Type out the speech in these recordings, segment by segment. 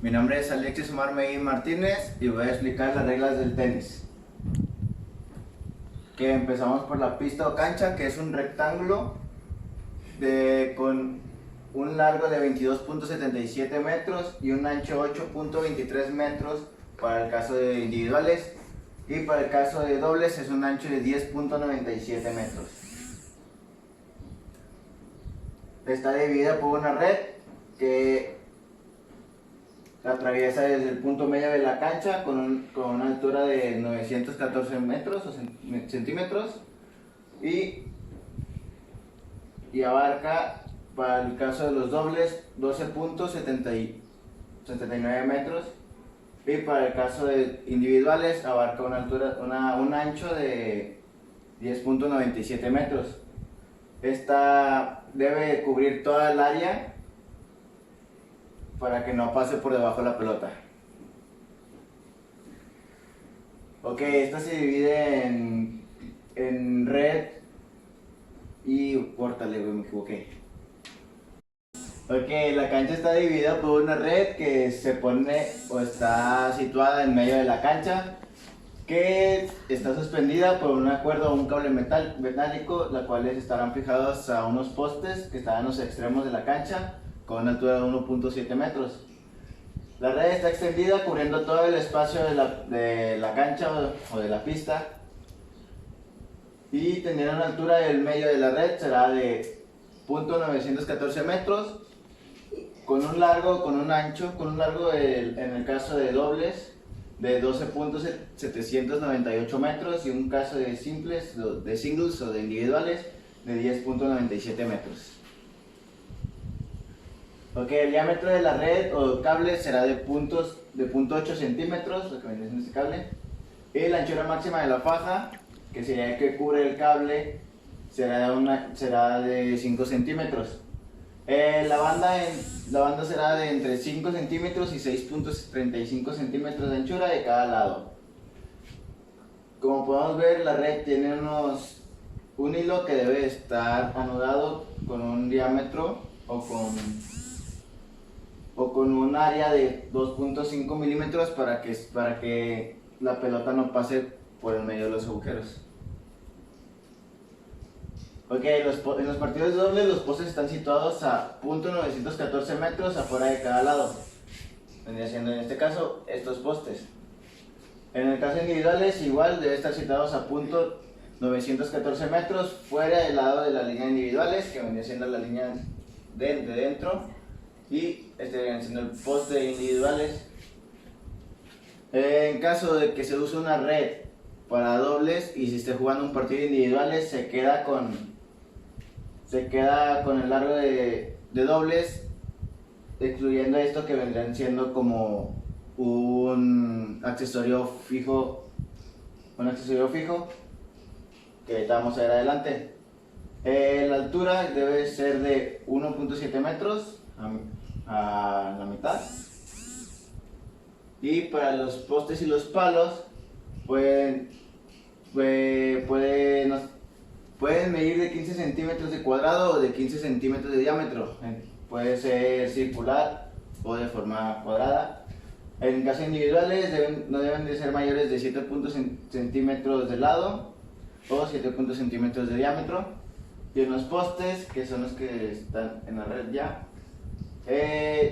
Mi nombre es Alexis Omar Medina Martínez y voy a explicar las reglas del tenis. Que empezamos por la pista o cancha, que es un rectángulo con un largo de 22.77 metros y un ancho 8.23 metros para el caso de individuales, y para el caso de dobles es un ancho de 10.97 metros. Está dividida por una red que la atraviesa desde el punto medio de la cancha con una altura de 914 metros o centímetros y abarca, para el caso de los dobles, 12.79 metros, y para el caso de individuales abarca un ancho de 10.97 metros. Esta debe cubrir toda el área para que no pase por debajo de la pelota. Ok, esta se divide en red y córtale, me equivoqué. Ok, la cancha está dividida por una red que se pone o está situada en medio de la cancha, que está suspendida por una cuerda o un cable metálico, los cuales estarán fijados a unos postes que están en los extremos de la cancha con una altura de 1.7 metros. La red está extendida cubriendo todo el espacio de la cancha o de la pista, y tendrá una altura del medio de la red será de 0.914 metros, con un largo en el caso de dobles de 12.798 metros, y un caso de singles o de individuales de 10.97 metros. Ok, el diámetro de la red o cable será de 0.8 centímetros, lo que viene siendo este cable, y la anchura máxima de la faja, que sería el que cubre el cable, será de 5 centímetros. La banda será de entre 5 centímetros y 6.35 centímetros de anchura de cada lado. Como podemos ver, la red tiene un hilo que debe estar anudado con un diámetro o con un área de 2.5 milímetros para que la pelota no pase por el medio de los agujeros. Ok, en los partidos de doble los postes están situados a 0.914 metros afuera de cada lado. Vendría siendo en este caso estos postes. En el caso de individuales igual debe estar situados a 0.914 metros fuera del lado de la línea de individuales, que vendría siendo la línea de dentro, y este vendría siendo el poste de individuales. En caso de que se use una red para dobles y si esté jugando un partido de individuales, se queda con el largo de dobles, excluyendo esto que vendrían siendo como un accesorio fijo que ahorita vamos a ver adelante. La altura debe ser de 1.7 metros a la mitad, y para los postes y los palos pueden medir de 15 centímetros de cuadrado o de 15 centímetros de diámetro. Puede ser circular o de forma cuadrada. En casos individuales no deben de ser mayores de 7 centímetros de lado o 7 centímetros de diámetro. Y en los postes, que son los que están en la red ya,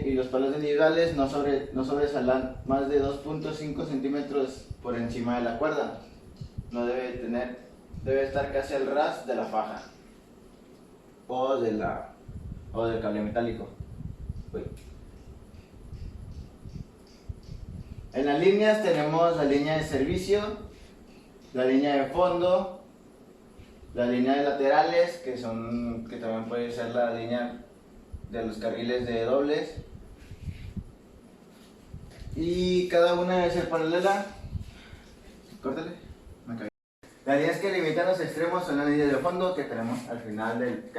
y los palos individuales no sobresalan más de 2.5 centímetros por encima de la cuerda. No debe estar casi al ras de la faja o del cable metálico. En las líneas tenemos la línea de servicio, la línea de fondo, la línea de laterales, que también puede ser la línea de los carriles de dobles, y cada una debe ser paralela. Córtale. Las líneas que limitan los extremos son las líneas de fondo, que tenemos al final de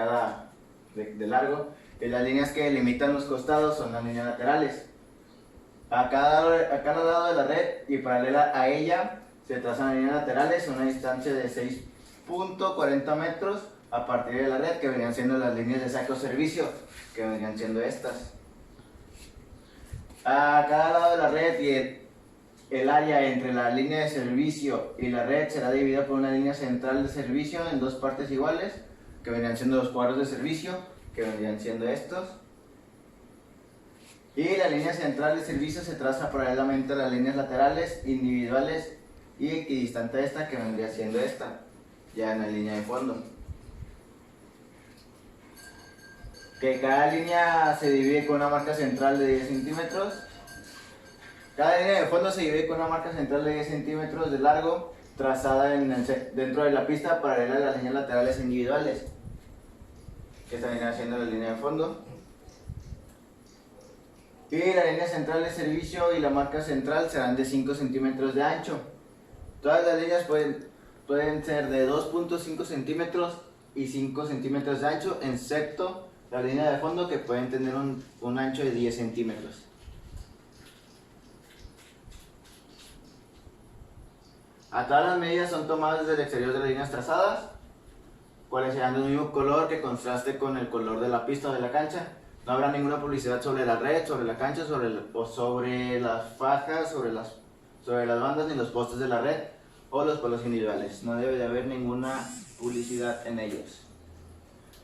largo, y las líneas que limitan los costados son las líneas laterales. A cada lado de la red y paralela a ella se trazan las líneas laterales a una distancia de 6.40 metros a partir de la red, que vendrían siendo las líneas de saque o servicio, que vendrían siendo estas. A cada lado de la red y el área entre la línea de servicio y la red será dividida por una línea central de servicio en dos partes iguales, que vendrían siendo los cuadros de servicio, que vendrían siendo estos. Y la línea central de servicio se traza paralelamente a las líneas laterales, individuales y equidistante a esta, que vendría siendo esta, ya en la línea de fondo. Que cada línea se divide con una marca central de 10 centímetros. Cada línea de fondo se divide con una marca central de 10 centímetros de largo, trazada dentro de la pista paralela a las líneas laterales individuales, que esta viene haciendo la línea de fondo. Y la línea central de servicio y la marca central serán de 5 centímetros de ancho. Todas las líneas pueden ser de 2.5 centímetros y 5 centímetros de ancho, excepto la línea de fondo, que pueden tener un ancho de 10 centímetros. A todas las medidas son tomadas desde el exterior de las líneas trazadas, cuales serán del mismo color que contraste con el color de la pista o de la cancha. No habrá ninguna publicidad sobre la red, sobre la cancha, sobre las fajas, sobre las bandas ni los postes de la red o los palos individuales. No debe de haber ninguna publicidad en ellos.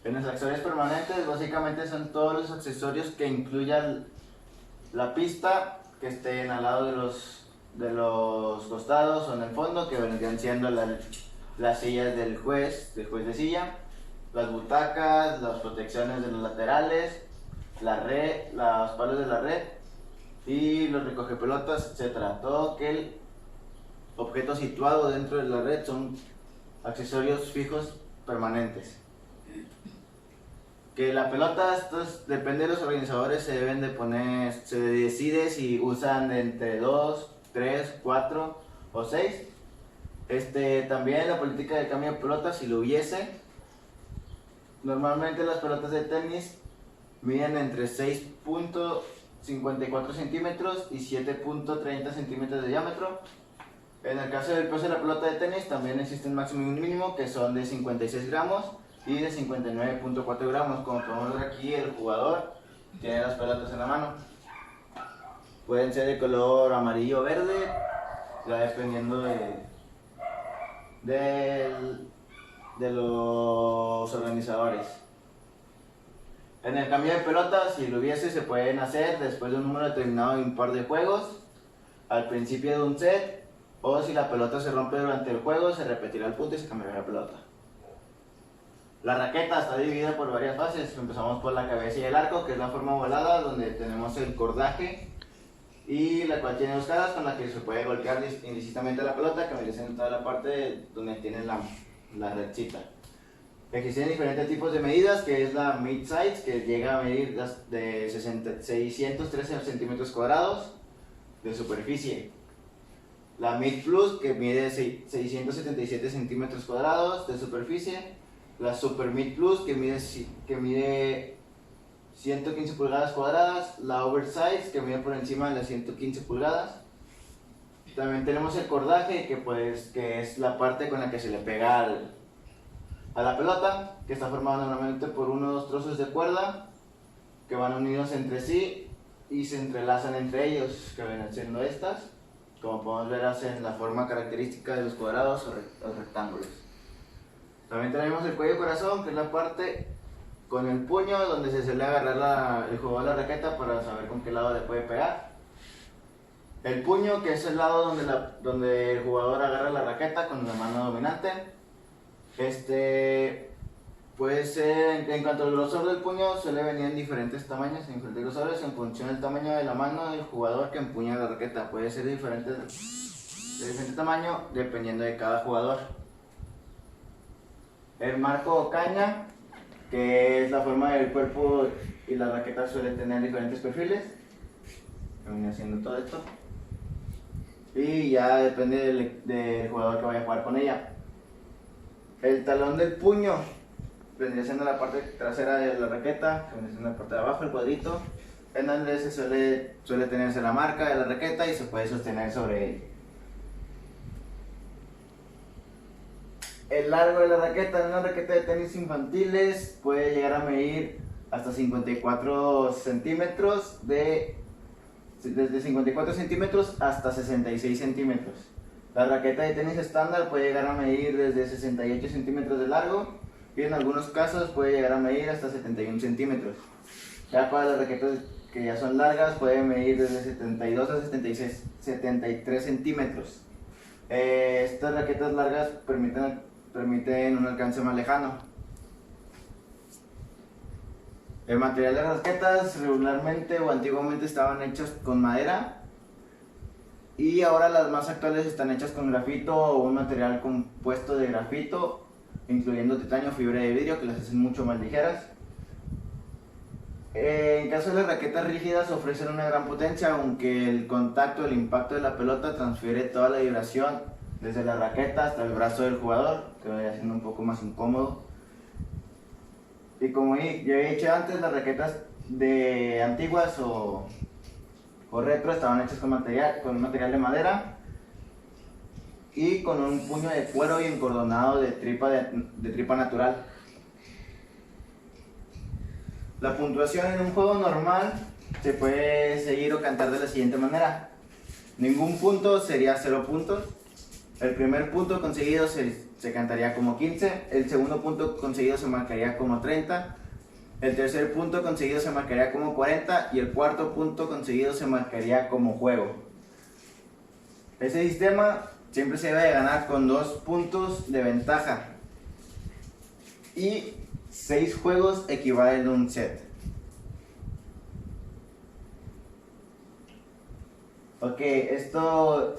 En los accesorios permanentes, básicamente son todos los accesorios que incluyan la pista, que estén al lado de los costados o en el fondo, que vendrían siendo las sillas del juez de silla, las butacas, las protecciones de los laterales, la red, los palos de la red y los recogepelotas, etc. Todo aquel objeto situado dentro de la red son accesorios fijos permanentes. Que la pelota, depende de los organizadores, se decide si usan entre 2, 3, 4 o 6. También la política de cambio de pelotas, si lo hubiese. Normalmente las pelotas de tenis miden entre 6.54 centímetros y 7.30 centímetros de diámetro. En el caso del peso de la pelota de tenis también existe un máximo y un mínimo, que son de 56 gramos y de 59.4 gramos. Como podemos ver aquí, el jugador tiene las pelotas en la mano. Pueden ser de color amarillo o verde, ya dependiendo de los organizadores. En el cambio de pelotas, si lo hubiese, se pueden hacer después de un número determinado de impar de juegos, al principio de un set, o si la pelota se rompe durante el juego, se repetirá el punto y se cambiará la pelota. La raqueta está dividida por varias fases. Empezamos por la cabeza y el arco, que es la forma ovalada, donde tenemos el cordaje, y la cual tiene dos caras con la que se puede golpear indistintamente la pelota, que merece en toda la parte donde tiene la redcita. Existen diferentes tipos de medidas, que es la mid-size, que llega a medir de 613 centímetros cuadrados de superficie. La mid-plus, que mide 677 centímetros cuadrados de superficie. La super mid-plus, que mide 115 pulgadas cuadradas. La oversize, que mide por encima de las 115 pulgadas. También tenemos el cordaje, que es la parte con la que se le pega a la pelota, que está formado normalmente por unos trozos de cuerda que van unidos entre sí y se entrelazan entre ellos, que vienen siendo estas. Como podemos ver, hacen la forma característica de los cuadrados o rectángulos. También tenemos el cuello corazón, que es la parte con el puño donde se suele agarrar el jugador la raqueta para saber con qué lado le puede pegar. El puño, que es el lado donde el jugador agarra la raqueta con la mano dominante. Puede ser, en cuanto al grosor del puño, suele venir en diferentes tamaños, en diferentes grosores, en función del tamaño de la mano del jugador que empuña la raqueta. Puede ser de diferente tamaño dependiendo de cada jugador. El marco o caña, que es la forma del cuerpo y la raqueta, suele tener diferentes perfiles. Viene haciendo todo esto. Y ya depende del jugador que vaya a jugar con ella. El talón del puño vendría siendo la parte trasera de la raqueta, que vendría siendo la parte de abajo, el cuadrito, en donde se suele tenerse la marca de la raqueta y se puede sostener sobre él. El largo de la raqueta en una raqueta de tenis infantiles puede llegar a medir hasta 54 centímetros de desde 54 centímetros hasta 66 centímetros. La raqueta de tenis estándar puede llegar a medir desde 68 centímetros de largo y en algunos casos puede llegar a medir hasta 71 centímetros. Ya para las raquetas que ya son largas pueden medir desde 72 a 73 centímetros. Estas raquetas largas permiten un alcance más lejano. El material de las raquetas regularmente o antiguamente estaban hechas con madera y ahora las más actuales están hechas con grafito o un material compuesto de grafito, incluyendo titanio o fibra de vidrio, que las hacen mucho más ligeras. En caso de las raquetas rígidas ofrecen una gran potencia, aunque el contacto, el impacto de la pelota transfiere toda la vibración desde la raqueta hasta el brazo del jugador, que va haciendo un poco más incómodo. Y como ya he dicho antes, las raquetas de antiguas o retro estaban hechas con un material de madera y con un puño de cuero y encordonado de tripa natural. La puntuación en un juego normal se puede seguir o cantar de la siguiente manera. Ningún punto sería 0 puntos. El primer punto conseguido se cantaría como 15, el segundo punto conseguido se marcaría como 30, el tercer punto conseguido se marcaría como 40 y el cuarto punto conseguido se marcaría como juego. Ese sistema siempre se debe de ganar con 2 puntos de ventaja y 6 juegos equivalen a un set. Ok, esto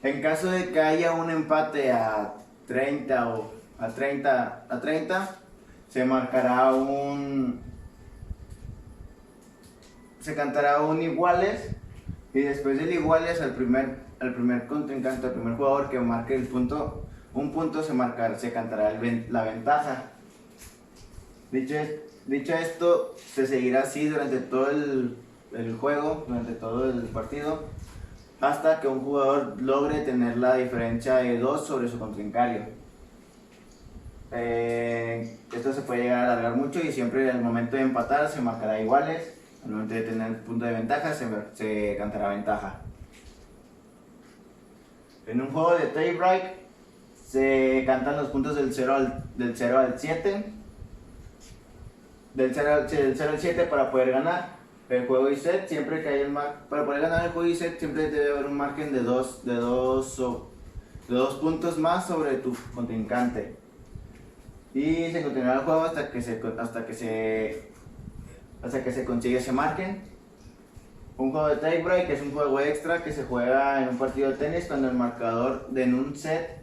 en caso de que haya un empate a 30 o a 30, se marcará se cantará un iguales y después del iguales al primer contrincante, al primer jugador que marque un punto se cantará la ventaja. Dicho esto, se seguirá así durante todo el juego, durante todo el partido, hasta que un jugador logre tener la diferencia de 2 sobre su contrincante. Esto se puede llegar a alargar mucho y siempre en el momento de empatar se marcará iguales. Al momento de tener punto de ventaja se cantará ventaja. En un juego de tie break se cantan los puntos del 0 al 7. Del 0 al 7 para poder ganar el juego y set. Siempre que haya para poder ganar el juego y set siempre debe haber un margen de 2 puntos más sobre tu contrincante. Y se continuará el juego hasta que se consiga ese margen. Un juego de tie break es un juego extra que se juega en un partido de tenis cuando el marcador en un set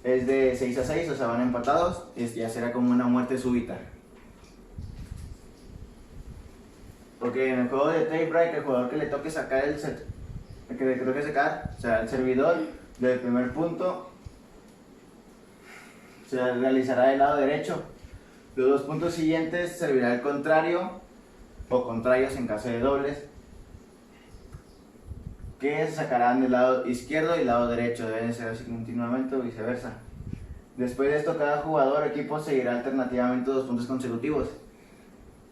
es de 6 a 6, o sea, van empatados, ya será como una muerte súbita. Porque en el juego de tie break, el jugador que le toque sacar o sea, el servidor del primer punto, se realizará del lado derecho. Los 2 puntos siguientes servirá el contrario o contrarios en caso de dobles, que se sacarán del lado izquierdo y lado derecho, deben ser así continuamente o viceversa. Después de esto, cada jugador o equipo seguirá alternativamente 2 puntos consecutivos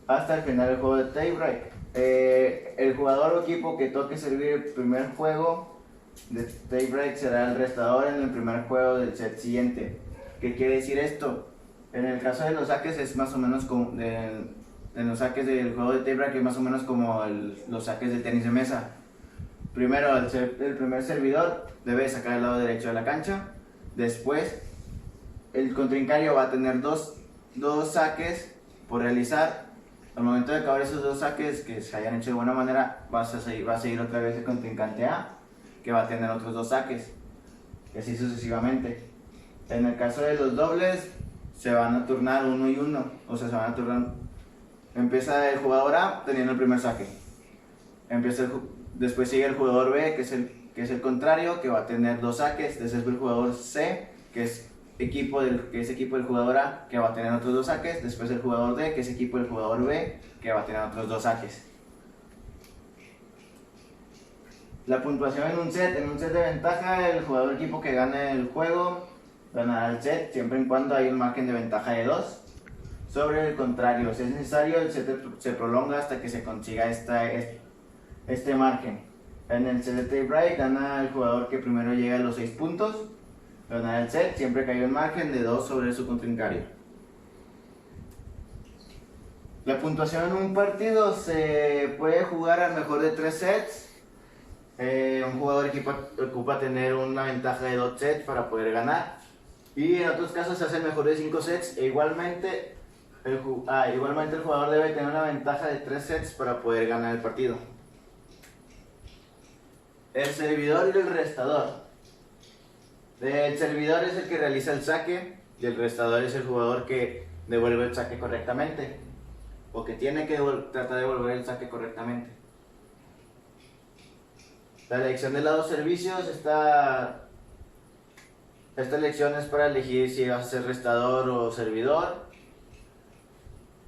hasta el final del juego de tie break. El jugador o equipo que toque servir el primer juego de tie break será el restador en el primer juego del set siguiente. ¿Qué quiere decir esto? En el caso de los saques es más o menos como en los saques del juego de tie break es más o menos como los saques de tenis de mesa. Primero el primer servidor debe sacar el lado derecho de la cancha. Después el contrincante va a tener dos saques por realizar. Al momento de acabar esos 2 saques que se hayan hecho de buena manera, va a seguir otra vez el contrincante A, que va a tener otros 2 saques, y así sucesivamente. En el caso de los dobles, se van a turnar 1 y 1, o sea, se van a turnar. Empieza el jugador A teniendo el primer saque. Después sigue el jugador B, que es el contrario, que va a tener 2 saques. Después el jugador C, que es equipo del jugador A, que va a tener otros 2 saques. Después el jugador D, que es equipo del jugador B, que va a tener otros 2 saques. La puntuación en un set de ventaja, el jugador equipo que gane el juego ganará el set, siempre y cuando haya un margen de ventaja de 2. sobre el contrario. Si es necesario, el set se prolonga hasta que se consiga este margen. En el set de tie break gana el jugador que primero llega a los 6 puntos. Gana el set siempre que haya un margen de 2 sobre su contrincante. La puntuación en un partido se puede jugar al mejor de 3 sets. Un jugador ocupa tener una ventaja de 2 sets para poder ganar. Y en otros casos se hace el mejor de 5 sets. E igualmente el jugador debe tener una ventaja de 3 sets para poder ganar el partido. El servidor y el restador. El servidor es el que realiza el saque y el restador es el jugador que devuelve el saque correctamente o que tiene que tratar de devolver el saque correctamente. La elección de lado servicios, esta elección es para elegir si vas a ser restador o servidor.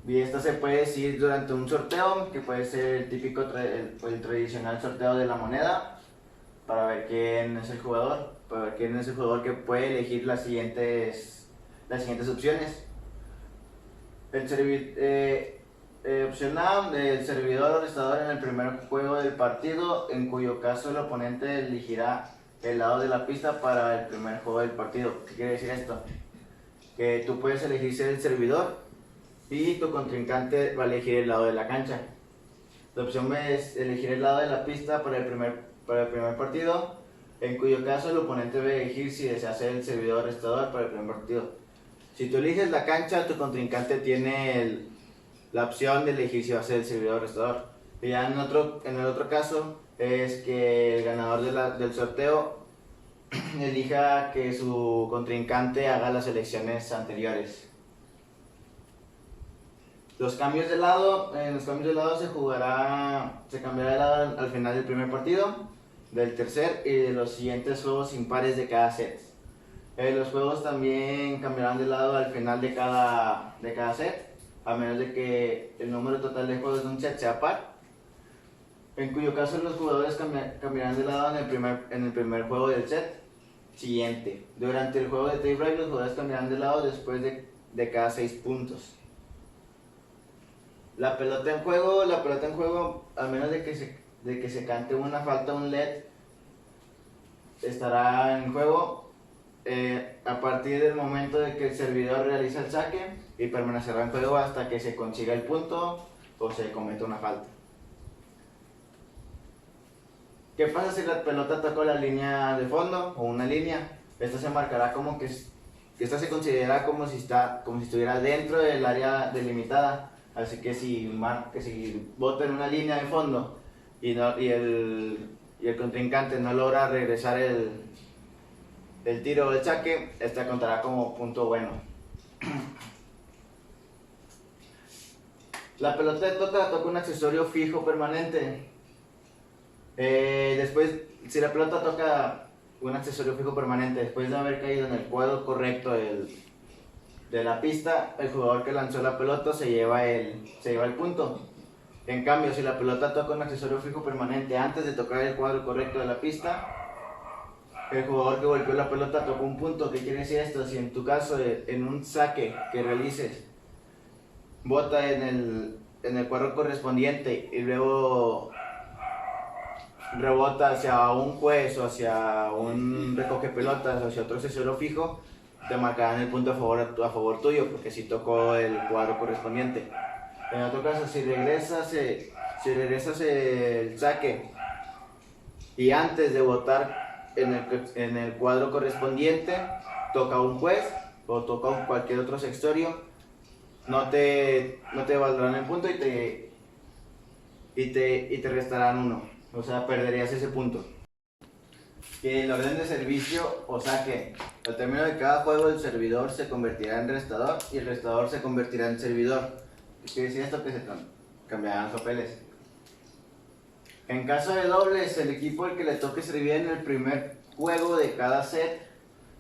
Y esta se puede decidir durante un sorteo, que puede ser el típico, el tradicional sorteo de la moneda, para ver quién es el jugador, que puede elegir las siguientes opciones. Opción A, el servidor o restador en el primer juego del partido, en cuyo caso el oponente elegirá el lado de la pista para el primer juego del partido. ¿Qué quiere decir esto? Que tú puedes elegir ser el servidor y tu contrincante va a elegir el lado de la cancha. La opción B es elegir el lado de la pista para el primer partido, en cuyo caso el oponente debe elegir si desea ser el servidor o restador para el primer partido. Si tú eliges la cancha, tu contrincante tiene la opción de elegir si va a ser el servidor o restador. Y ya en el otro caso es que el ganador del sorteo elija que su contrincante haga las elecciones anteriores. Los cambios de lado, en los cambios de lado se cambiará de lado al final del primer partido, del tercer y de los siguientes juegos impares de cada set. Los juegos también cambiarán de lado al final de cada set, a menos de que el número total de juegos de un set sea par, en cuyo caso los jugadores cambiarán de lado en el primer juego del set siguiente. Durante el juego de tie break los jugadores cambiarán de lado después de cada 6 puntos. La pelota en juego, a menos de que se cante una falta, un LED, estará en juego a partir del momento de que el servidor realiza el saque y permanecerá en juego hasta que se consiga el punto o se cometa una falta. ¿Qué pasa si la pelota toca la línea de fondo o una línea? Esta se marcará como que esta se considera como si estuviera dentro del área delimitada. Así que si bota en una línea de fondo y el contrincante no logra regresar el tiro o el saque, esta contará como punto bueno. La pelota de toca un accesorio fijo permanente. Si la pelota toca un accesorio fijo permanente después de haber caído en el cuadro correcto de la pista, el jugador que lanzó la pelota se lleva el punto. En cambio, si la pelota toca un accesorio fijo permanente antes de tocar el cuadro correcto de la pista, el jugador que golpeó la pelota tocó un punto. ¿Qué quiere decir esto? Si en tu caso, en un saque que realices, bota en el cuadro correspondiente y luego rebota hacia un juez o hacia un recoge pelotas o hacia otro accesorio fijo, te marcarán el punto a favor tuyo, porque si tocó el cuadro correspondiente. En otro caso, si regresas el saque y antes de botar en el cuadro correspondiente toca un juez o toca cualquier otro accesorio, no te valdrán el punto y te restarán 1, o sea, perderías ese punto. Que el orden de servicio o saque. Al término de cada juego, el servidor se convertirá en restador y el restador se convertirá en servidor. ¿Qué quiere decir esto? Que se cambiarán los papeles. En caso de dobles, el equipo al que le toque servir en el primer juego de cada set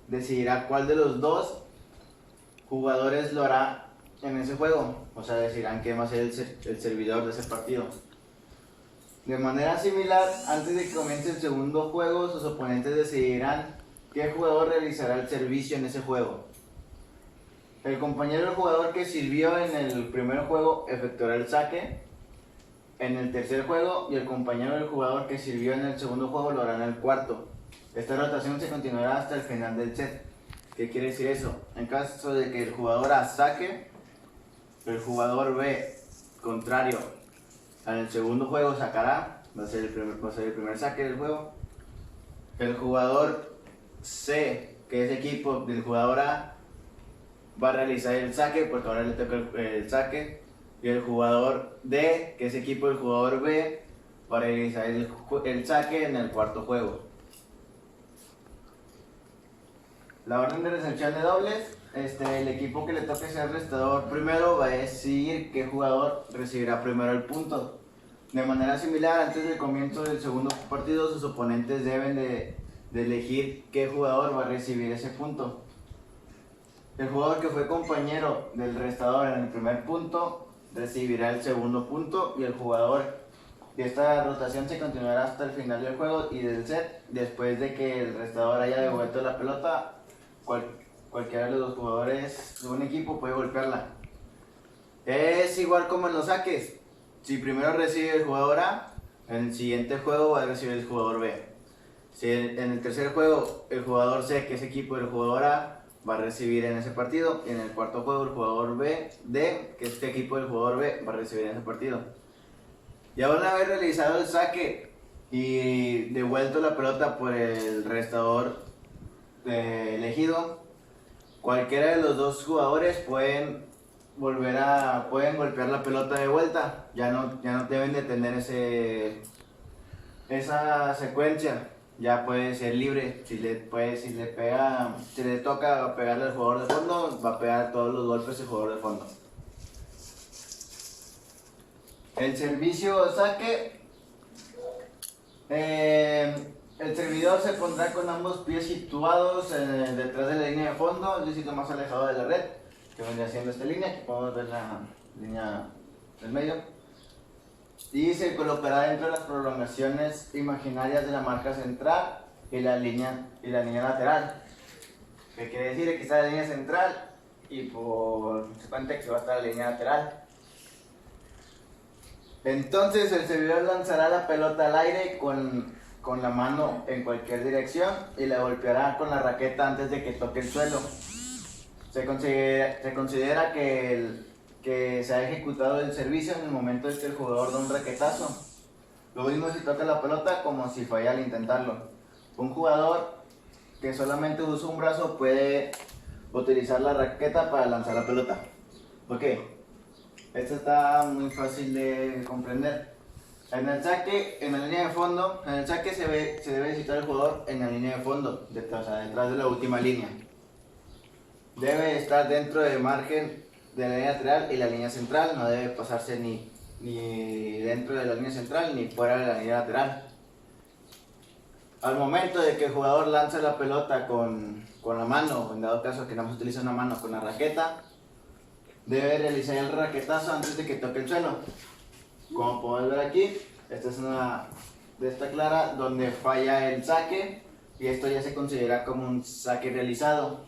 decidirá cuál de los dos jugadores lo hará en ese juego. O sea, decidirán quién va a ser el servidor de ese partido. De manera similar, antes de que comience el segundo juego, sus oponentes decidirán qué jugador realizará el servicio en ese juego. El compañero del jugador que sirvió en el primer juego efectuará el saque en el tercer juego y el compañero del jugador que sirvió en el segundo juego lo hará en el cuarto. Esta rotación se continuará hasta el final del set. ¿Qué quiere decir eso? En caso de que el jugador A saque, el jugador B, contrario al segundo juego, sacará, va a ser el primer saque del juego. El jugador C, que es equipo del jugador A, va a realizar el saque porque ahora le toca el saque. Y el jugador D, que es equipo del jugador B, va a realizar el saque en el cuarto juego. La orden de recepción de dobles, el equipo que le toque ser restador primero va a decidir qué jugador recibirá primero el punto. De manera similar, antes del comienzo del segundo partido, sus oponentes deben de elegir qué jugador va a recibir ese punto. El jugador que fue compañero del restador en el primer punto recibirá el segundo punto y el jugador de esta rotación se continuará hasta el final del juego y del set. Después de que el restador haya devuelto la pelota, cualquiera de los dos jugadores de un equipo puede golpearla. Es igual como en los saques. Si primero recibe el jugador A, en el siguiente juego va a recibir el jugador B. Si en el tercer juego el jugador C, que es equipo del jugador A, va a recibir en ese partido, y en el cuarto juego el jugador D, que es equipo del jugador B, va a recibir en ese partido. Y una vez realizado el saque y devuelto la pelota por el restador elegido, cualquiera de los dos jugadores pueden golpear la pelota de vuelta. Ya no deben de tener esa secuencia. Ya puede ser libre. Si le toca pegarle al jugador de fondo, va a pegar todos los golpes el jugador de fondo. El servicio saque. El servidor se pondrá con ambos pies situados detrás de la línea de fondo, es decir, más alejado de la red, que vendría siendo esta línea. Aquí podemos ver la línea del medio. Y se colocará dentro de las prolongaciones imaginarias de la marca central y la línea lateral. ¿Qué quiere decir? Aquí está la línea central y por consecuente que va a estar la línea lateral. Entonces el servidor lanzará la pelota al aire con la mano en cualquier dirección y la golpeará con la raqueta antes de que toque el suelo. Se considera que se ha ejecutado el servicio en el momento en que el jugador da un raquetazo. Lo mismo si toca la pelota como si falla al intentarlo. Un jugador que solamente usa un brazo puede utilizar la raqueta para lanzar la pelota. ¿Por qué? Esto está muy fácil de comprender. En el saque, en la línea de fondo, en el saque se debe situar el jugador en la línea de fondo, detrás de la última línea. Debe estar dentro del margen de la línea lateral y la línea central, no debe pasarse ni dentro de la línea central ni fuera de la línea lateral. Al momento de que el jugador lanza la pelota con la mano, en dado caso que no se utiliza una mano, con la raqueta, debe realizar el raquetazo antes de que toque el suelo. Como podemos ver aquí, esta es una de esta clara donde falla el saque y esto ya se considera como un saque realizado.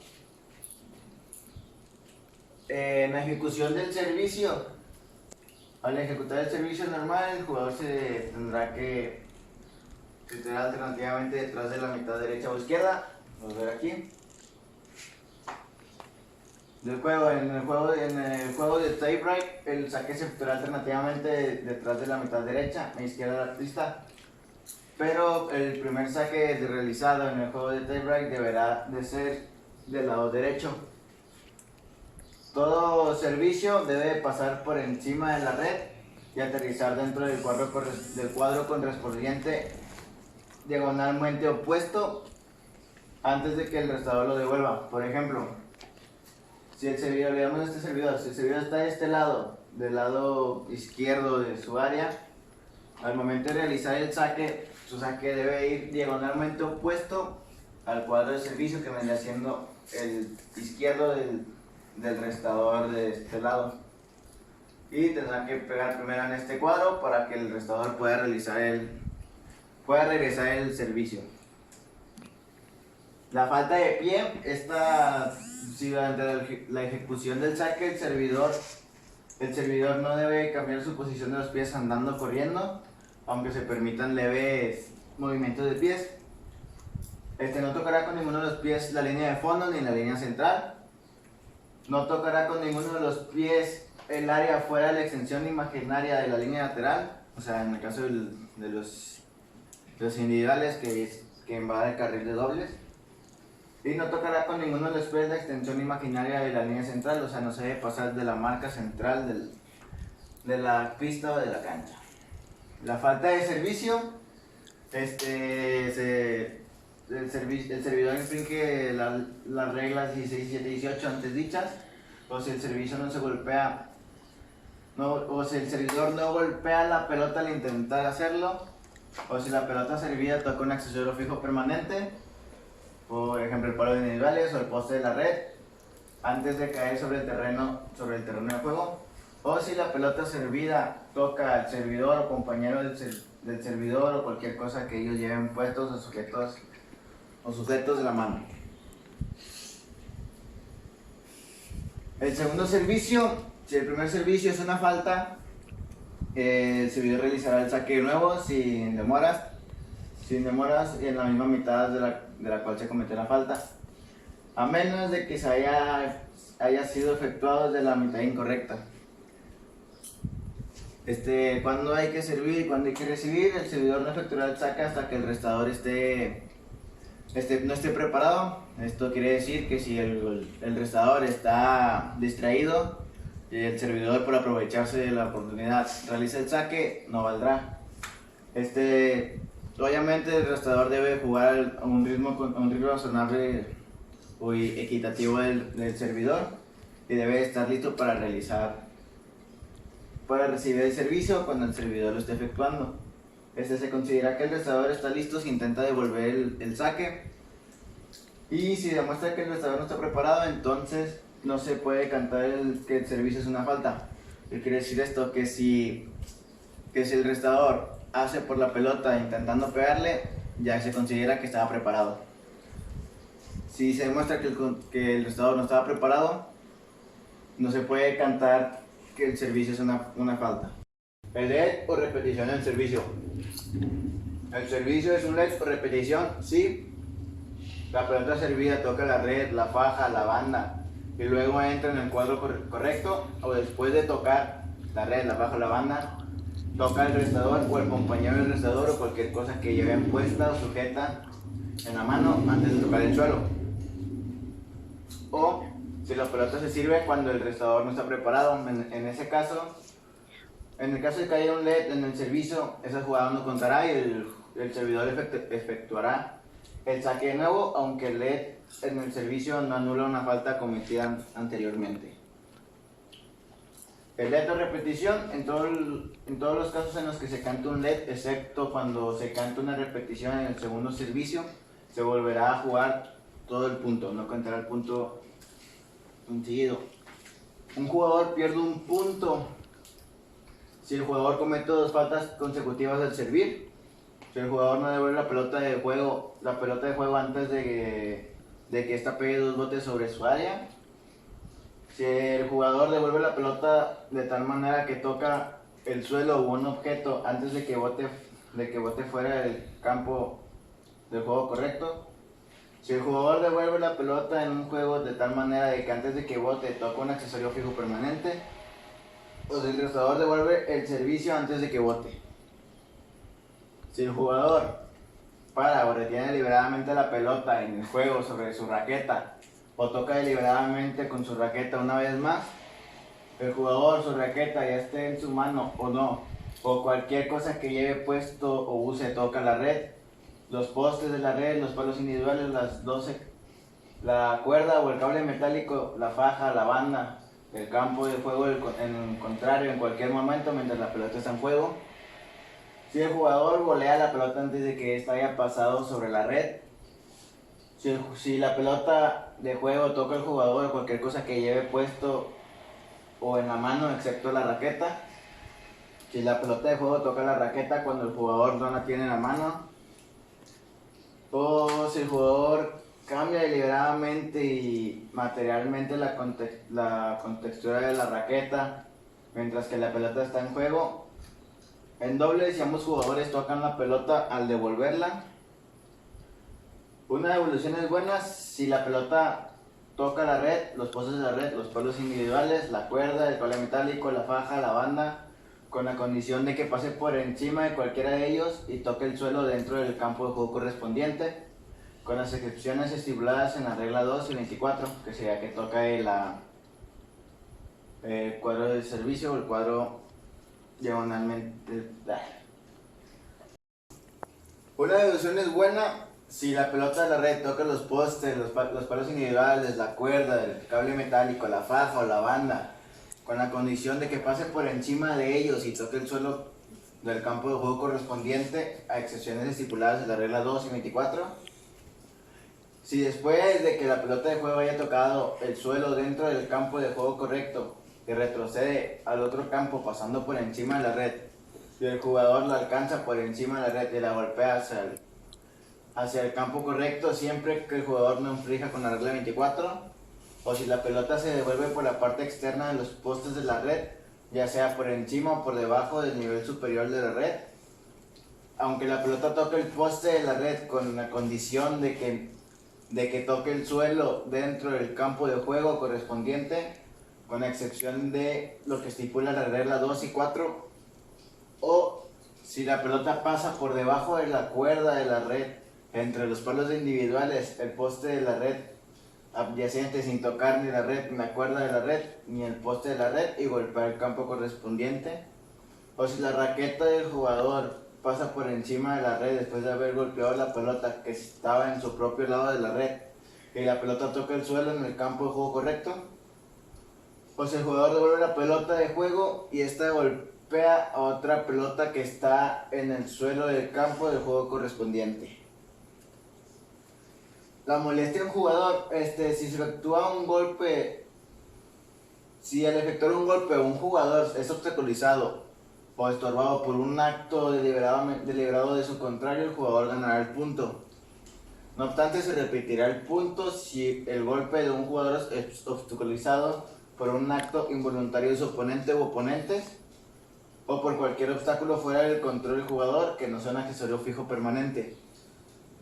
En la ejecución del servicio, al ejecutar el servicio normal, el jugador se tendrá que situar alternativamente detrás de la mitad derecha o izquierda. Vamos a ver aquí. En el juego de tie break, el saque se efectuará alternativamente detrás de la mitad derecha e izquierda de la pista. Pero el primer saque realizado en el juego de tie break deberá de ser del lado derecho. Todo servicio debe pasar por encima de la red y aterrizar dentro del cuadro correspondiente diagonalmente opuesto antes de que el restador lo devuelva. Por ejemplo, si el servidor, le damos a este servidor, si el servidor está de este lado, del lado izquierdo de su área, al momento de realizar el saque, su saque debe ir diagonalmente opuesto al cuadro de servicio que vendría siendo el izquierdo del restador de este lado. Y tendrá que pegar primero en este cuadro para que el restador pueda regresar el servicio. La falta de pie, si durante la ejecución del saque el servidor no debe cambiar su posición de los pies andando o corriendo, aunque se permitan leves movimientos de pies. No tocará con ninguno de los pies la línea de fondo ni la línea central. No tocará con ninguno de los pies el área fuera de la extensión imaginaria de la línea lateral, o sea, en el caso de los individuales que invaden el carril de dobles. Y no tocará con ninguno de los pies la extensión imaginaria de la línea central, o sea, no se debe pasar de la marca central de la pista o de la cancha. La falta de servicio, el servidor infringe las reglas 16, 17 y 18 antes dichas, o si el servicio no se golpea, o si el servidor no golpea la pelota al intentar hacerlo, o si la pelota servida toca un accesorio fijo permanente, por ejemplo el palo de individuales o el poste de la red, antes de caer sobre el terreno de juego, o si la pelota servida toca al servidor o compañero del servidor o cualquier cosa que ellos lleven puestos o sujetos de la mano. El segundo servicio, si el primer servicio es una falta, el servidor realizará el saque de nuevo sin demoras y en la misma mitad de la cual se cometió la falta, a menos de que se haya sido efectuado desde la mitad incorrecta. Cuando hay que servir y cuando hay que recibir, el servidor no efectuará el saque hasta que el restador no esté preparado. Esto quiere decir que si el restador está distraído y el servidor, por aprovecharse de la oportunidad, realiza el saque, no valdrá. Obviamente el restador debe jugar a un ritmo razonable y equitativo del servidor, y debe estar listo para recibir el servicio cuando el servidor lo esté efectuando. Se considera que el restador está listo si intenta devolver el saque, y si demuestra que el restador no está preparado, entonces no se puede cantar que el servicio es una falta. ¿Qué quiere decir esto? Que si el restador hace por la pelota intentando pegarle, ya se considera que estaba preparado. Si se demuestra que el restador no estaba preparado, no se puede cantar que el servicio es una falta. El LED o repetición del servicio. El servicio es un LED o repetición si la pelota servida toca la red, la faja, la banda y luego entra en el cuadro correcto, o después de tocar la red, la faja o la banda, toca el restador o el compañero del restador o cualquier cosa que lleven puesta o sujeta en la mano antes de tocar el suelo. O si la pelota se sirve cuando el restador no está preparado. En el caso de que haya un LED en el servicio, esa jugada no contará y el servidor efectuará el saque de nuevo, aunque el LED en el servicio no anula una falta cometida anteriormente. El LED de repetición, en todos los casos en los que se canta un LED, excepto cuando se canta una repetición en el segundo servicio, se volverá a jugar todo el punto, no contará el punto seguido. Un jugador pierde un punto si el jugador comete dos faltas consecutivas al servir. Si el jugador no devuelve la pelota de juego antes de que ésta pegue dos botes sobre su área. Si el jugador devuelve la pelota de tal manera que toca el suelo o un objeto antes de que bote fuera del campo del juego correcto. Si el jugador devuelve la pelota en un juego de tal manera de que antes de que bote toca un accesorio fijo permanente. O si el restador devuelve el servicio antes de que bote. Si el jugador para o retiene deliberadamente la pelota en el juego sobre su raqueta, o toca deliberadamente con su raqueta una vez más, el jugador, su raqueta ya esté en su mano o no, o cualquier cosa que lleve puesto o use, toca la red, los postes de la red, los palos individuales, la cuerda o el cable metálico, la faja, la banda, el campo de juego en contrario en cualquier momento mientras la pelota está en juego. Si el jugador volea la pelota antes de que ésta haya pasado sobre la red. Si la pelota de juego toca al jugador o cualquier cosa que lleve puesto o en la mano excepto la raqueta. Si la pelota de juego toca la raqueta cuando el jugador no la tiene en la mano. O si el jugador cambia deliberadamente y materialmente la contextura de la raqueta mientras que la pelota está en juego. En dobles, si ambos jugadores tocan la pelota al devolverla. Una devolución es buena si la pelota toca la red, los postes de la red, los palos individuales, la cuerda, el cable metálico, la faja, la banda, con la condición de que pase por encima de cualquiera de ellos y toque el suelo dentro del campo de juego correspondiente, con las excepciones estipuladas en la regla 2 y 24, que sería que toca el cuadro de servicio o el cuadro diagonalmente. Una devolución es buena si la pelota de la red toca los postes, los palos individuales, la cuerda, el cable metálico, la faja o la banda, con la condición de que pase por encima de ellos y toque el suelo del campo de juego correspondiente, a excepciones estipuladas en la regla 2 y 24. Si después de que la pelota de juego haya tocado el suelo dentro del campo de juego correcto y retrocede al otro campo pasando por encima de la red, y el jugador la alcanza por encima de la red y la golpea hacia el campo correcto siempre que el jugador no infrinja con la regla 24, o si la pelota se devuelve por la parte externa de los postes de la red, ya sea por encima o por debajo del nivel superior de la red, aunque la pelota toque el poste de la red con la condición de que toque el suelo dentro del campo de juego correspondiente, con excepción de lo que estipula la regla 2 y 4, o si la pelota pasa por debajo de la cuerda de la red, entre los palos individuales, el poste de la red adyacente sin tocar ni la red, ni la cuerda de la red, ni el poste de la red y golpear el campo correspondiente, o si la raqueta del jugador pasa por encima de la red después de haber golpeado la pelota que estaba en su propio lado de la red y la pelota toca el suelo en el campo de juego correcto, o si el jugador devuelve la pelota de juego y esta golpea a otra pelota que está en el suelo del campo del juego correspondiente. La molestia de un jugador, si se efectúa un golpe, si al efectuar un golpe un jugador es obstaculizado o estorbado por un acto deliberado de su contrario, el jugador ganará el punto. No obstante, se repetirá el punto si el golpe de un jugador es obstaculizado por un acto involuntario de su oponente u oponentes, o por cualquier obstáculo fuera del control del jugador que no sea un accesorio fijo permanente.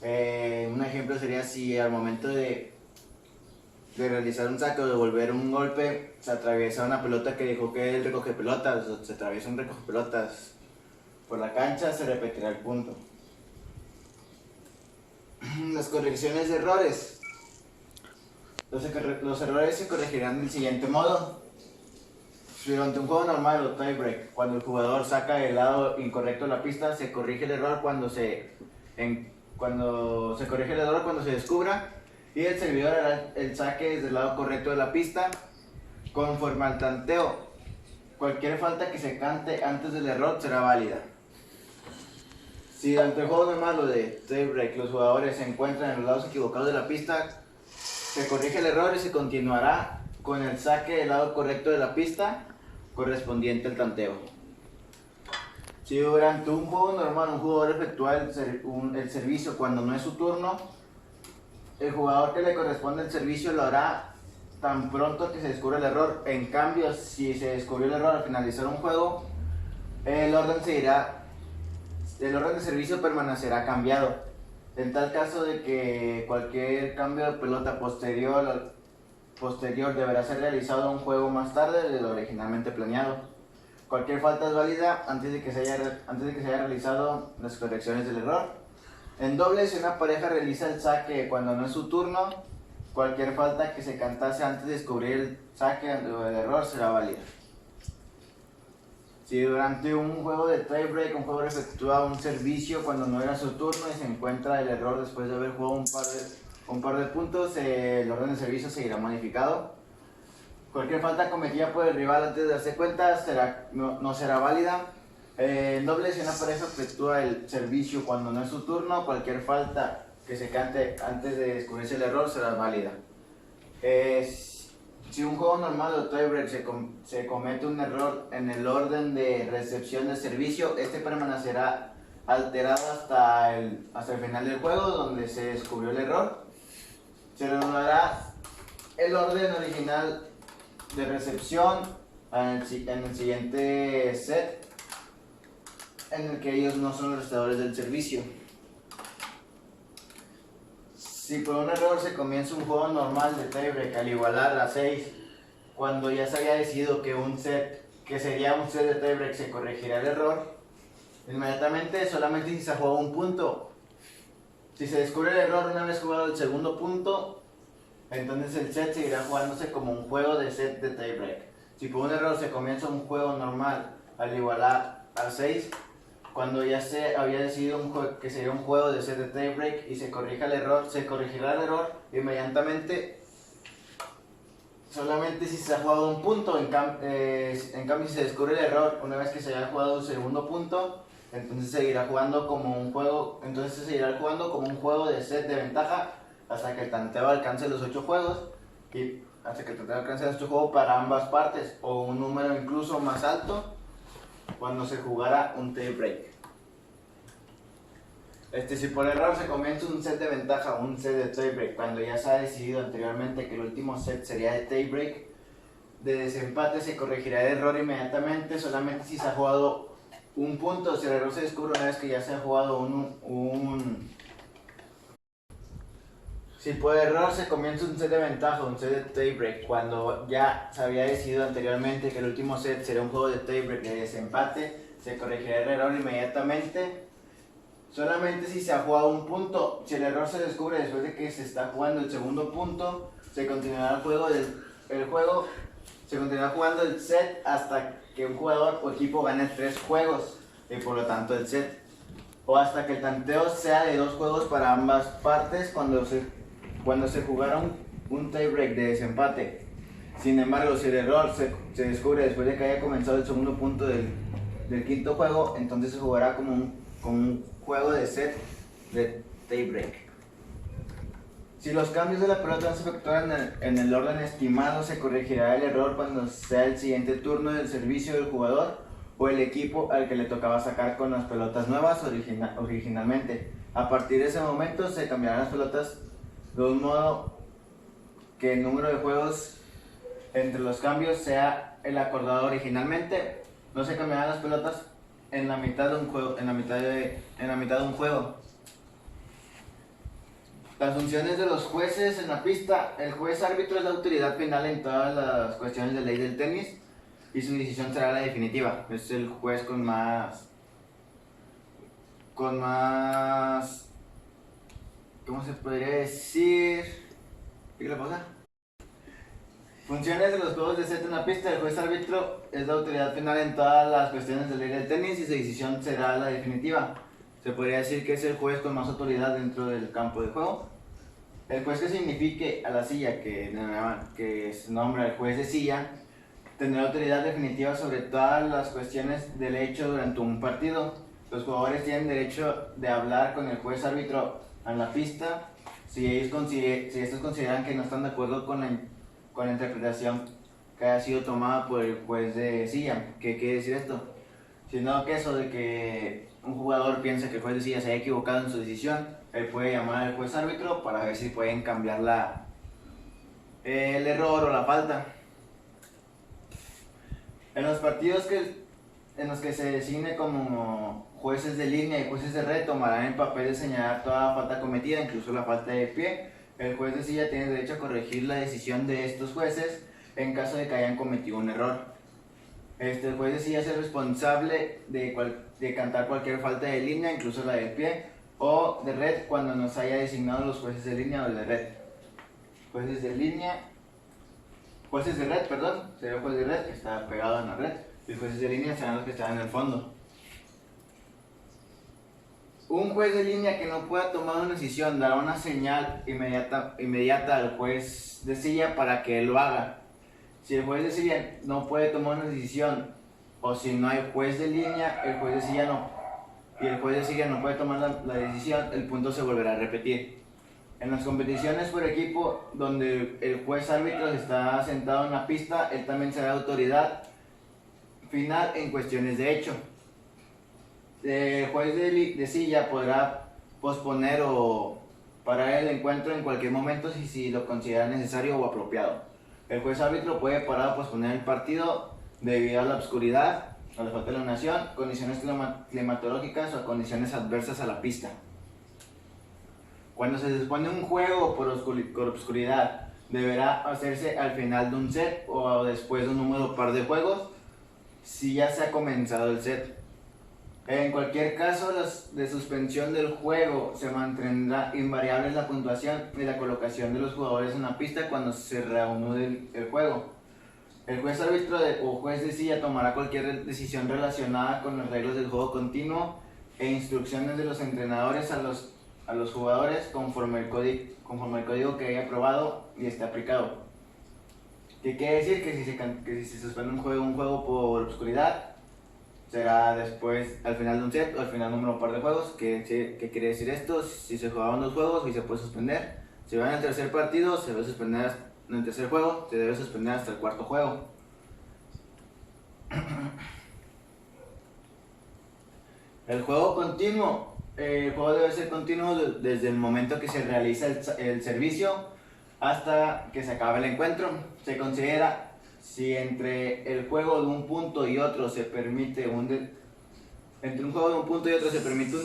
Un ejemplo sería si al momento de realizar un saque o devolver un golpe se atraviesa una pelota que dijo que él recoge pelotas, o se atraviesa un recoge pelotas por la cancha, se repetirá el punto. Las correcciones de errores. Los errores se corregirán del siguiente modo. Durante un juego normal o tiebreak, cuando el jugador saca el lado incorrecto de la pista, se corrige el error cuando se descubra, y el servidor hará el saque desde el lado correcto de la pista conforme al tanteo. Cualquier falta que se cante antes del error será válida. Si durante el juego normal o de tiebreak los jugadores se encuentran en los lados equivocados de la pista, se corrige el error y se continuará con el saque del lado correcto de la pista correspondiente al tanteo. Si durante un juego normal un jugador efectúa el servicio cuando no es su turno, el jugador que le corresponde el servicio lo hará tan pronto que se descubre el error. En cambio, si se descubrió el error al finalizar un juego, el orden de servicio permanecerá cambiado. En tal caso de que cualquier cambio de pelota posterior deberá ser realizado un juego más tarde de lo originalmente planeado. Cualquier falta es válida antes de que se haya realizado las correcciones del error. En dobles, si una pareja realiza el saque cuando no es su turno, cualquier falta que se cantase antes de descubrir el saque o el error será válida. Si durante un juego de tiebreak un jugador efectúa un servicio cuando no era su turno y se encuentra el error después de haber jugado un par de puntos, el orden de servicio seguirá modificado. Cualquier falta cometida por el rival antes de darse cuenta no será válida. En dobles, si una pareja efectúa el servicio cuando no es su turno, cualquier falta que se cante antes de descubrirse el error será válida. Si un juego normal o tiebreak se comete un error en el orden de recepción de servicio, este permanecerá alterado hasta el final del juego donde se descubrió el error. Se reanudará el orden original de recepción en el siguiente set, en el que ellos no son los restauradores del servicio. Si por un error se comienza un juego normal de tiebreak al igualar a 6, cuando ya se había decidido que sería un set de tiebreak, se corregirá el error inmediatamente, solamente si se ha jugado un punto. Si se descubre el error una vez jugado el segundo punto, entonces el set seguirá jugándose como un juego de set de tiebreak. Si por un error se comienza un juego normal al igualar a 6, cuando ya se había decidido que sería un juego de set de tiebreak y se corrija el error, se corregirá el error inmediatamente, solamente si se ha jugado un punto. En cambio, si se descubre el error una vez que se haya jugado el segundo punto, entonces seguirá jugando como un juego, de set de ventaja hasta que el tanteo alcance los 8 juegos, y hasta que el tanteo alcance los 8 juegos para ambas partes, o un número incluso más alto cuando se jugara un tiebreak. Si por error se comienza un set de ventaja o un set de tiebreak, cuando ya se ha decidido anteriormente que el último set sería de tiebreak, de desempate se corregirá el error inmediatamente, solamente si se ha jugado un punto. Si el error se descubre una vez que ya se ha jugado Si por error se comienza un set de ventaja o un set de tiebreak, cuando ya se había decidido anteriormente que el último set sería un juego de tiebreak de desempate, se corregirá el error inmediatamente, solamente si se ha jugado un punto. Si el error se descubre después de que se está jugando el segundo punto, se continuará se continuará jugando el set hasta que un jugador o equipo gane 3 juegos y por lo tanto el set, o hasta que el tanteo sea de 2 juegos para ambas partes cuando se jugara un tiebreak de desempate. Sin embargo, si el error se descubre después de que haya comenzado el segundo punto del quinto juego, entonces se jugará como un juego de set de tiebreak. Si los cambios de la pelota no se efectúan en el orden estimado, se corregirá el error cuando sea el siguiente turno del servicio del jugador o el equipo al que le tocaba sacar con las pelotas nuevas originalmente. A partir de ese momento se cambiarán las pelotas de un modo que el número de juegos entre los cambios sea el acordado originalmente. No se cambiarán las pelotas en la mitad de un juego. Las funciones de los jueces en la pista. El juez árbitro es la autoridad final en todas las cuestiones de ley del tenis y su decisión será la definitiva. Es el juez con más ¿cómo se podría decir? ¿Qué le pasa? Funciones de los juegos de set en la pista. El juez árbitro es la autoridad final en todas las cuestiones de ley del tenis y su decisión será la definitiva. Se podría decir que es el juez con más autoridad dentro del campo de juego. El juez que signifique a la silla, que se nombra el juez de silla, tendrá autoridad definitiva sobre todas las cuestiones del hecho durante un partido. Los jugadores tienen derecho de hablar con el juez árbitro en la pista si estos consideran que no están de acuerdo con la interpretación que haya sido tomada por el juez de silla. ¿Qué quiere decir esto? Sino que eso de que un jugador piensa que el juez de silla se haya equivocado en su decisión, él puede llamar al juez árbitro para ver si pueden cambiar el error o la falta. En los partidos en los que se designe como jueces de línea y jueces de red, tomarán el papel de señalar toda falta cometida, incluso la falta de pie. El juez de silla tiene derecho a corregir la decisión de estos jueces en caso de que hayan cometido un error. El juez de silla es el responsable de cantar cualquier falta de línea, incluso la de pie o de red, cuando nos haya designado los jueces de línea o de red. Jueces de red, sería el juez de red que está pegado en la red, y los jueces de línea serán los que están en el fondo. Un juez de línea que no pueda tomar una decisión dará una señal inmediata al juez de silla para que él lo haga. Si el juez de silla no puede tomar una decisión, o si no hay juez de línea, el juez de silla no puede tomar la decisión, el punto se volverá a repetir. En las competiciones por equipo, donde el juez árbitro está sentado en la pista, él también será autoridad final en cuestiones de hecho. El juez de silla podrá posponer o parar el encuentro en cualquier momento si lo considera necesario o apropiado. El juez árbitro puede parar o posponer el partido debido a la oscuridad, a la falta de iluminación, condiciones climatológicas o a condiciones adversas a la pista. Cuando se suspende un juego por oscuridad, deberá hacerse al final de un set o después de un número par de juegos si ya se ha comenzado el set. En cualquier caso de suspensión del juego, se mantendrá invariable la puntuación y la colocación de los jugadores en la pista cuando se reanude el juego. El juez árbitro o juez de silla tomará cualquier decisión relacionada con las reglas del juego continuo e instrucciones de los entrenadores a los jugadores conforme el código que haya aprobado y esté aplicado. ¿Qué quiere decir? Que si se suspende un juego por oscuridad, será después al final de un set o al final de un número par de juegos. ¿Qué quiere decir esto? Si se jugaban 2 juegos y se puede suspender. Si van al tercer partido, se debe suspender en el tercer juego, se debe suspender hasta el cuarto juego. El juego continuo. El juego debe ser continuo desde el momento que se realiza el servicio hasta que se acabe el encuentro. Se considera si entre el juego de un punto y otro se permite un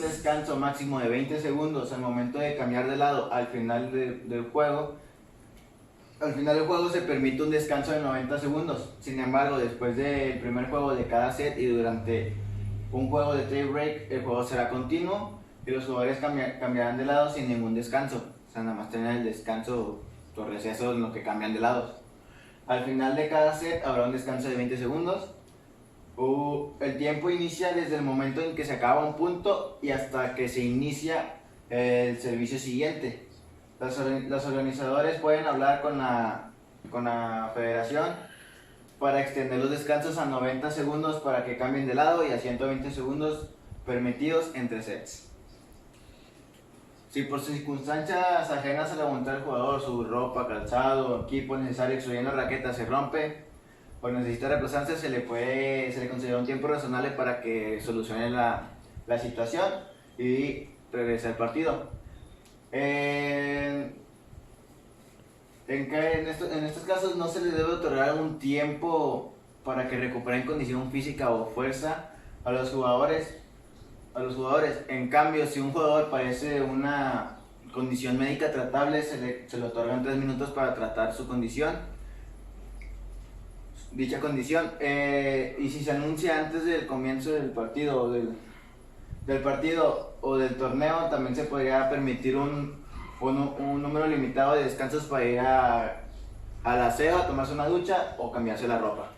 descanso máximo de 20 segundos al momento de cambiar de lado al final del juego. Al final del juego se permite un descanso de 90 segundos. Sin embargo, después del primer juego de cada set y durante un juego de tie break, el juego será continuo y los jugadores cambiarán de lado sin ningún descanso. O sea, nada más tener el descanso o receso en lo que cambian de lados. Al final de cada set habrá un descanso de 20 segundos. El tiempo inicia desde el momento en que se acaba un punto y hasta que se inicia el servicio siguiente. Los organizadores pueden hablar con la federación para extender los descansos a 90 segundos para que cambien de lado y a 120 segundos permitidos entre sets. Si por circunstancias ajenas a la voluntad del jugador, su ropa, calzado, equipo necesario, excluyendo raqueta, se rompe o necesita reemplazarse, se le considera un tiempo razonable para que solucione la situación y regrese al partido. En estos casos no se les debe otorgar un tiempo para que recuperen condición física o fuerza a los jugadores. En cambio, si un jugador padece una condición médica tratable, se le otorgan 3 minutos para tratar su condición, dicha condición. Y si se anuncia antes del comienzo del partido o del torneo, también se podría permitir un número limitado de descansos para ir al aseo, a tomarse una ducha o cambiarse la ropa.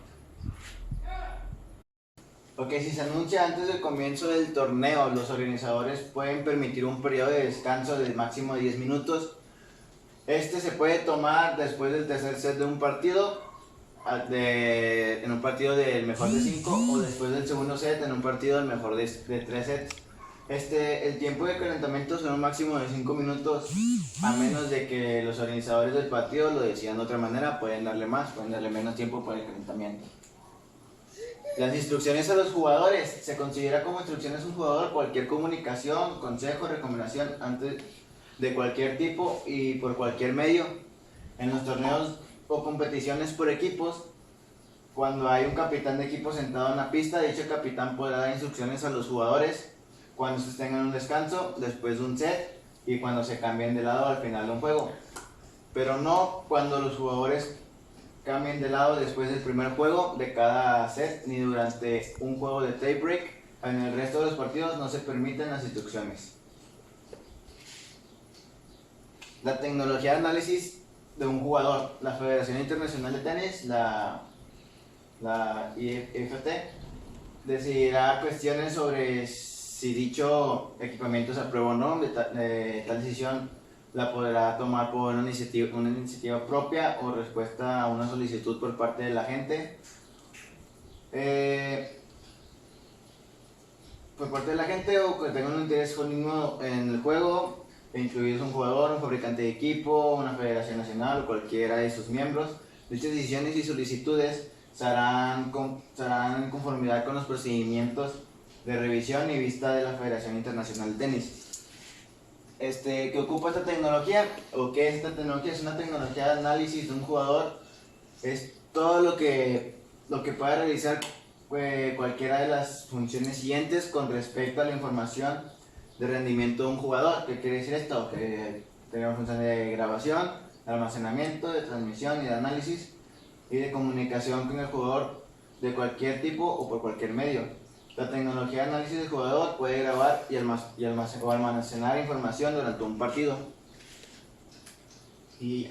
Porque si se anuncia antes del comienzo del torneo, los organizadores pueden permitir un periodo de descanso de máximo de 10 minutos. Este se puede tomar después del tercer set de un partido, en un partido del mejor de 5, o después del segundo set en un partido del mejor de 3 sets. El tiempo de calentamiento son un máximo de 5 minutos, a menos de que los organizadores del partido lo decidan de otra manera. Pueden darle menos tiempo para el calentamiento. Las instrucciones a los jugadores. Se considera como instrucciones a un jugador cualquier comunicación, consejo, recomendación antes de cualquier tipo y por cualquier medio. En los torneos o competiciones por equipos, cuando hay un capitán de equipo sentado en la pista, dicho capitán podrá dar instrucciones a los jugadores cuando se estén en un descanso, después de un set y cuando se cambien de lado al final de un juego. Pero no cuando los jugadores cambien de lado después del primer juego de cada set, ni durante un juego de tie break. En el resto de los partidos no se permiten las instrucciones. La tecnología de análisis de un jugador. La Federación Internacional de Tenis, la IFT, decidirá cuestiones sobre si dicho equipamiento se aprueba o no. Tal decisión la podrá tomar por una iniciativa propia o respuesta a una solicitud por parte de la gente. Por parte de la gente o que tenga un interés genuino en el juego, incluidos un jugador, un fabricante de equipo, una federación nacional o cualquiera de sus miembros. Dichas decisiones y solicitudes se harán en conformidad con los procedimientos de revisión y vista de la Federación Internacional de Tenis. ¿Qué ocupa esta tecnología? ¿O qué es esta tecnología? Es una tecnología de análisis de un jugador. Es todo lo que pueda realizar cualquiera de las funciones siguientes con respecto a la información de rendimiento de un jugador. ¿Qué quiere decir esto? Que tenemos funciones de grabación, de almacenamiento, de transmisión y de análisis y de comunicación con el jugador de cualquier tipo o por cualquier medio. La tecnología de análisis del jugador puede grabar o almacenar información durante un partido. Y